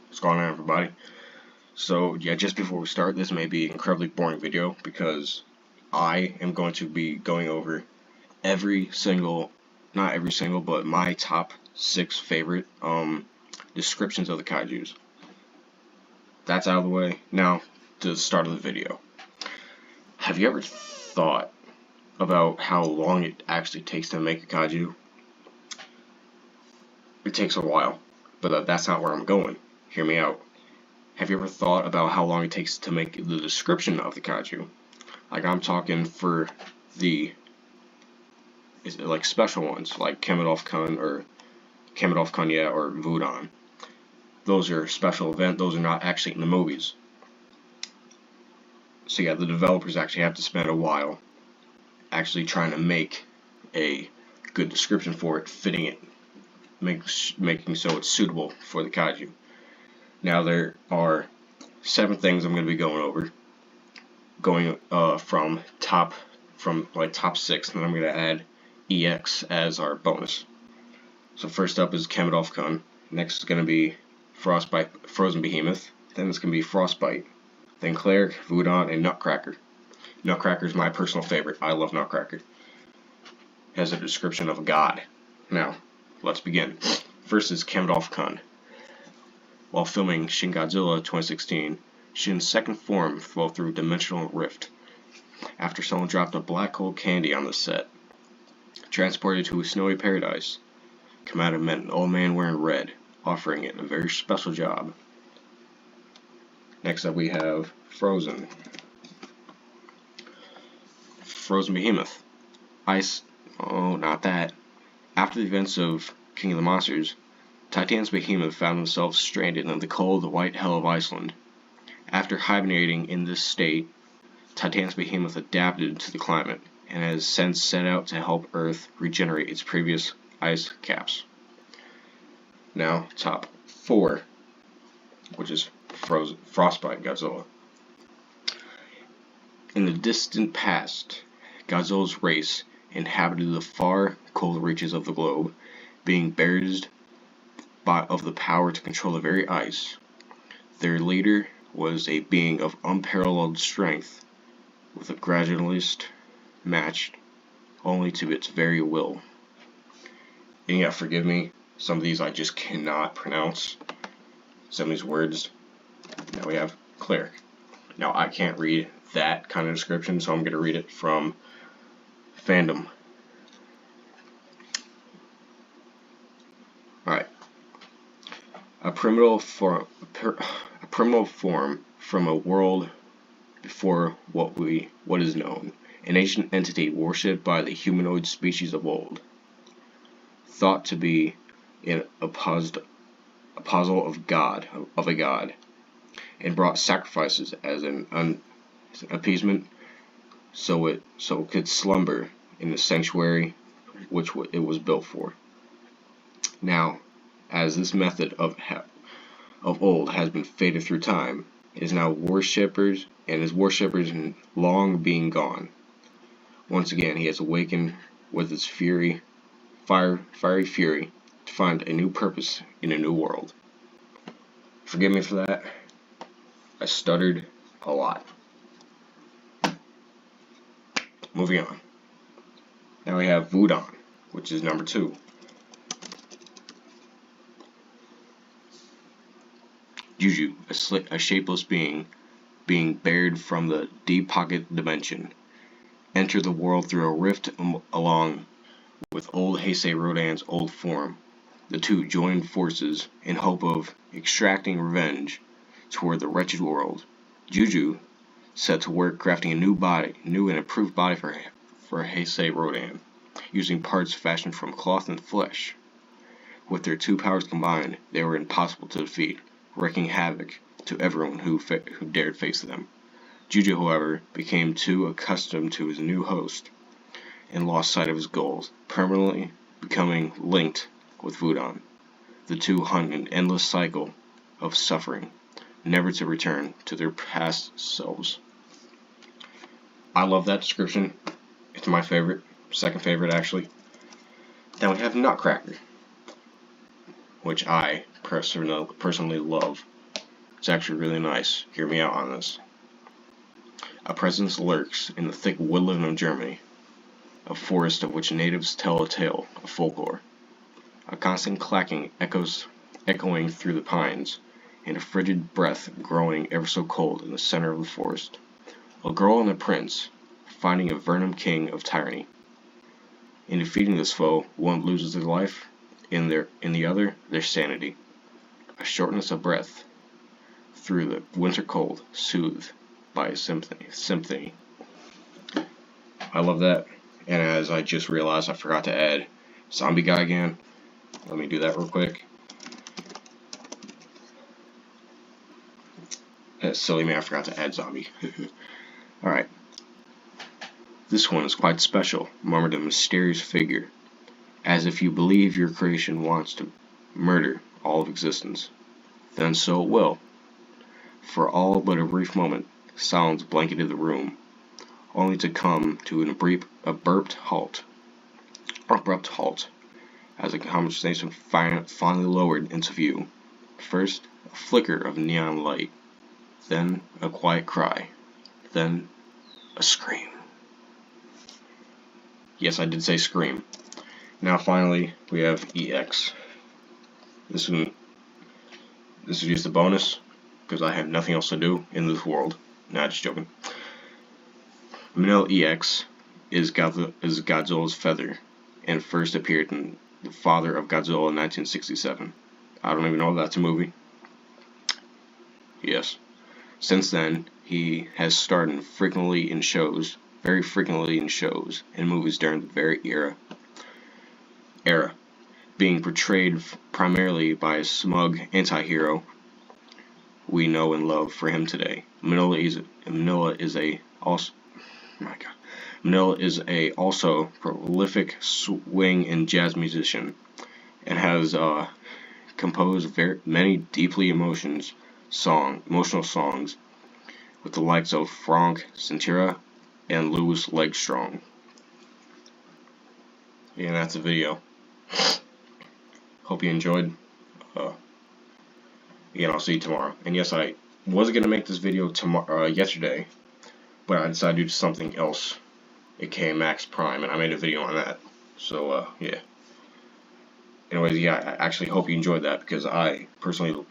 What's going on, everybody? So yeah, just before we start, this may be an incredibly boring video because I am going to be going over not every single, but my top 6 favorite descriptions of the kaijus. That's out of the way. Now to the start of the video. Have you ever thought about how long it actually takes to make a kaiju? It takes a while, but that's not where I'm going. Hear me out. Have you ever thought about how long it takes to make the description of the kaiju? Like, I'm talking for the special ones like Kamedov-kun or Kamedov-kun or Vudan. Those are special event. Those are not actually in the movies. So yeah, the developers actually have to spend a while actually trying to make a good description for it, fitting it, making so it's suitable for the kaiju. Now there are 7 things I'm going to be going over, from top 6, and then I'm going to add EX as our bonus. So first up is Kamedov-kun. Next is going to be Frozen Behemoth. Then it's going to be Frostbite. Then Cleric, Vudan, and Nutcracker. Nutcracker is my personal favorite. I love Nutcracker. It has a description of a god. Now, let's begin. First is Kamedov-kun. While filming Shin Godzilla 2016, Shin's second form fell through a dimensional rift after someone dropped a black hole candy on the set. Transported to a snowy paradise, Kamada met an old man wearing red, offering it a very special job. Next up we have Frozen Behemoth. Not that. After the events of King of the Monsters, Titan's Behemoth found themselves stranded in the cold, white hell of Iceland. After hibernating in this state, Titan's Behemoth adapted to the climate and has since set out to help Earth regenerate its previous ice caps. Now, top 4, which is Frostbite Godzilla. In the distant past, Godzilla's race inhabited the far, cold reaches of the globe, being bereft of the power to control the very ice. Their leader was a being of unparalleled strength, with a gradualist matched only to its very will. And yeah, forgive me, some of these I just cannot pronounce. Some of these words. Now we have Cleric. Now I can't read that kind of description, so I'm going to read it from Fandom. Alright. A primitive form from a world before what is known, an ancient entity worshipped by the humanoid species of old, thought to be an apostle of a god, and brought sacrifices as an appeasement, so it could slumber in the sanctuary which it was built for. Now, as this method of old has been faded through time, it is now worshippers long being gone. Once again, he has awakened with his fiery fury to find a new purpose in a new world. Forgive me for that. I stuttered a lot. Moving on. Now we have Vudan, which is number 2. Juju, a shapeless being bared from the deep pocket dimension, entered the world through a rift along with old Heisei Rodan's old form. The two joined forces in hope of extracting revenge toward the wretched world. Juju set to work crafting a new and improved body for Heisei Rodan, using parts fashioned from cloth and flesh. With their 2 powers combined, they were impossible to defeat, wreaking havoc to everyone who dared face them. Juju, however, became too accustomed to his new host and lost sight of his goals, permanently becoming linked with Vudan. The two hunt an endless cycle of suffering, never to return to their past selves. I love that description. It's my favorite, second favorite actually. Then we have Nutcracker, which I personally love. It's actually really nice. Hear me out on this. A presence lurks in the thick woodland of Germany, a forest of which natives tell a tale of folklore. A constant clacking echoing through the pines, and a frigid breath growing ever so cold in the center of the forest. A girl and a prince, finding a venom king of tyranny. In defeating this foe, one loses their life, in the other, their sanity. A shortness of breath through the winter cold, soothed by a symphony. I love that. And as I just realized, I forgot to add zombie guy again. Let me do that real quick. That's silly me, I forgot to add zombie. Alright. This one is quite special, murmured a mysterious figure, as if you believe your creation wants to murder all of existence. Then so it will. For all but a brief moment, silence blanketed the room, only to come to an abrupt halt, as the conversation finally lowered into view. First, a flicker of neon light, then a quiet cry, then a scream. Yes, I did say scream. Now finally, we have EX. This is just a bonus, because I have nothing else to do in this world. Nah, just joking. Manila EX is Godzilla's feather, and first appeared in The Father of Godzilla in 1967. I don't even know if that's a movie. Yes. Since then, he has starred very frequently in shows and movies during the very era, being portrayed primarily by a smug anti-hero we know and love for him today. Manila is a also prolific swing and jazz musician, and has composed many deeply emotional songs with the likes of Frank Sinatra and Louis Armstrong. And that's the video. Hope you enjoyed. Again, I'll see you tomorrow. And yes, I wasn't gonna make this video yesterday, but I decided to do something else. It came Max Prime, and I made a video on that. So yeah. Anyways, yeah, I actually hope you enjoyed that, because I personally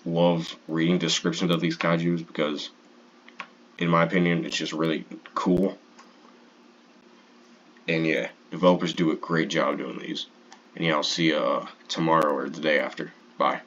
love reading descriptions of these kaijus, because in my opinion it's just really cool. And yeah, developers do a great job doing these. And yeah, I'll see you tomorrow or the day after. Bye.